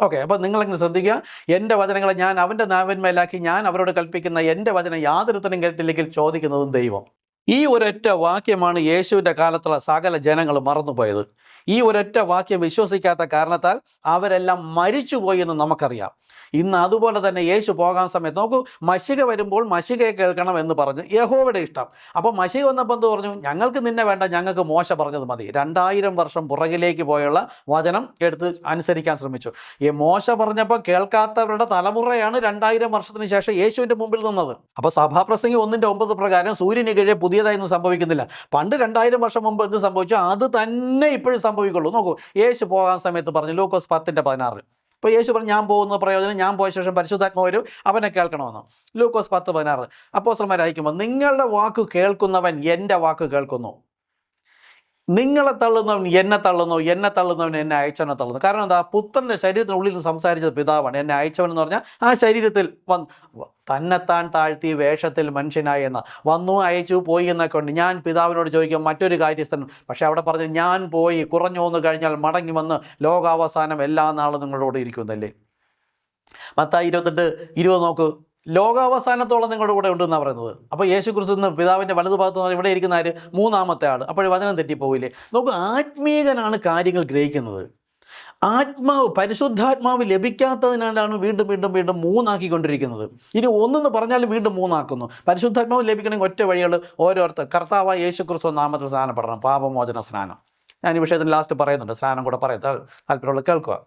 Okay, അപ്പോൾ നിങ്ങളിങ്ങനെ ശ്രദ്ധിക്കുക. എൻ്റെ വചനങ്ങളെ ഞാൻ അവൻ്റെ നാവിന്മേലാക്കി, ഞാൻ അവരോട് കൽപ്പിക്കുന്ന എൻ്റെ വചനം യാതൊരുത്തനും കേട്ടില്ലെങ്കിൽ ചോദിക്കുന്നതും ദൈവം. ഈ ഒരൊറ്റ വാക്യമാണ് യേശുവിൻ്റെ കാലത്തുള്ള സകല ജനങ്ങൾ മറന്നുപോയത്. ഈ ഒരൊറ്റ വാക്യം വിശ്വസിക്കാത്ത കാരണത്താൽ അവരെല്ലാം മരിച്ചുപോയി എന്ന് നമുക്കറിയാം. ഇന്ന് അതുപോലെ തന്നെ യേശു പോകാൻ സമയത്ത് നോക്കൂ, മശിക വരുമ്പോൾ മശികയെ കേൾക്കണം എന്ന് പറഞ്ഞു യഹോവയുടെ ഇഷ്ടം. അപ്പോൾ മശിക വന്നപ്പോൾ എന്ത് പറഞ്ഞു? ഞങ്ങൾക്ക് നിന്നെ വേണ്ട, ഞങ്ങൾക്ക് മോശ പറഞ്ഞത് മതി. 2000 വർഷം പുറകിലേക്ക് പോയുള്ള വചനം എടുത്ത് അനുസരിക്കാൻ ശ്രമിച്ചു. ഈ മോശ പറഞ്ഞപ്പോൾ കേൾക്കാത്തവരുടെ തലമുറയാണ് 2000 വർഷത്തിന് ശേഷം യേശുവിൻ്റെ മുമ്പിൽ നിന്നത്. അപ്പോൾ സഭാപ്രസംഗി 1:9 പ്രകാരം സൂര്യന് കീഴെ പുതിയതായൊന്നും സംഭവിക്കുന്നില്ല. പണ്ട് 2000 വർഷം മുമ്പ് എന്ത് സംഭവിച്ചോ അത് തന്നെ ഇപ്പോഴും സംഭവിക്കുള്ളൂ. നോക്കൂ, യേശു പോകാൻ സമയത്ത് പറഞ്ഞു ലൂക്കോസ് 10:16. ഇപ്പോൾ യേശു പറഞ്ഞു ഞാൻ പോകുന്ന പ്രയോജനം, ഞാൻ പോയ ശേഷം പരിശുദ്ധാത്മാവ് വരും, അവനെ കേൾക്കണമെന്ന്. ലൂക്കോസ് 10:16. അപ്പോസ്തലന്മാർ അയക്കുമ്പോൾ നിങ്ങളുടെ വാക്ക് കേൾക്കുന്നവൻ എൻ്റെ വാക്ക് കേൾക്കുന്നു. നിങ്ങളെ തള്ളുന്നവൻ എന്നെ തള്ളുന്നു, എന്നെ തള്ളുന്നവൻ എന്നെ അയച്ചവനെ തള്ളുന്നു. കാരണം എന്താ? പുത്രൻ്റെ ശരീരത്തിനുള്ളിൽ നിന്ന് സംസാരിച്ചത് പിതാവാണ്. എന്നെ അയച്ചവൻ എന്ന് പറഞ്ഞാൽ ആ ശരീരത്തിൽ തന്നെത്താൻ താഴ്ത്തി വേഷത്തിൽ മനുഷ്യനായി എന്ന വന്നു, അയച്ചു, പോയി എന്നൊക്കെ ഉണ്ട്. ഞാൻ പിതാവിനോട് ചോദിക്കും മറ്റൊരു കാര്യസ്ഥൻ, പക്ഷെ അവിടെ പറഞ്ഞു ഞാൻ പോയി കുറഞ്ഞു വന്നു കഴിഞ്ഞാൽ മടങ്ങി വന്ന് ലോകാവസാനം എല്ലാ നാളും നിങ്ങളോട് ഇരിക്കുന്നല്ലേ. മത്തായി 28:20 നോക്കൂ, ലോകാവസാനത്തോളം നിങ്ങളുടെ കൂടെ ഉണ്ടെന്നാണ് പറയുന്നത്. അപ്പോൾ യേശു ക്രിസ്തു പിതാവിൻ്റെ വലതുഭാഗത്ത് നിന്ന് ഇവിടെ ഇരിക്കുന്ന ആര്? മൂന്നാമത്തെ ആൾ. അപ്പോൾ വചനം തെറ്റിപ്പോവില്ലേ? നോക്കൂ, ആത്മീയനാണ് കാര്യങ്ങൾ ഗ്രഹിക്കുന്നത്. പരിശുദ്ധാത്മാവ് ലഭിക്കാത്തതിനാലാണ് വീണ്ടും വീണ്ടും വീണ്ടും 3 ആക്കിക്കൊണ്ടിരിക്കുന്നത്. ഇനി 1 പറഞ്ഞാലും വീണ്ടും 3 ആക്കുന്നു. പരിശുദ്ധാത്മാവ് ലഭിക്കണമെങ്കിൽ ഒറ്റ വഴികൾ ഓരോരുത്തർ കർത്താവായ യേശു ക്രിസ്തു നാമത്തിൽ സ്നാനപ്പെടണം, പാപമോചന സ്നാനം. ഞാൻ ഈ വിഷയത്തിൽ ലാസ്റ്റ് പറയുന്നുണ്ട്, സ്നാനം കൂടെ പറയാം, താല്പര്യമുള്ള കേൾക്കുക.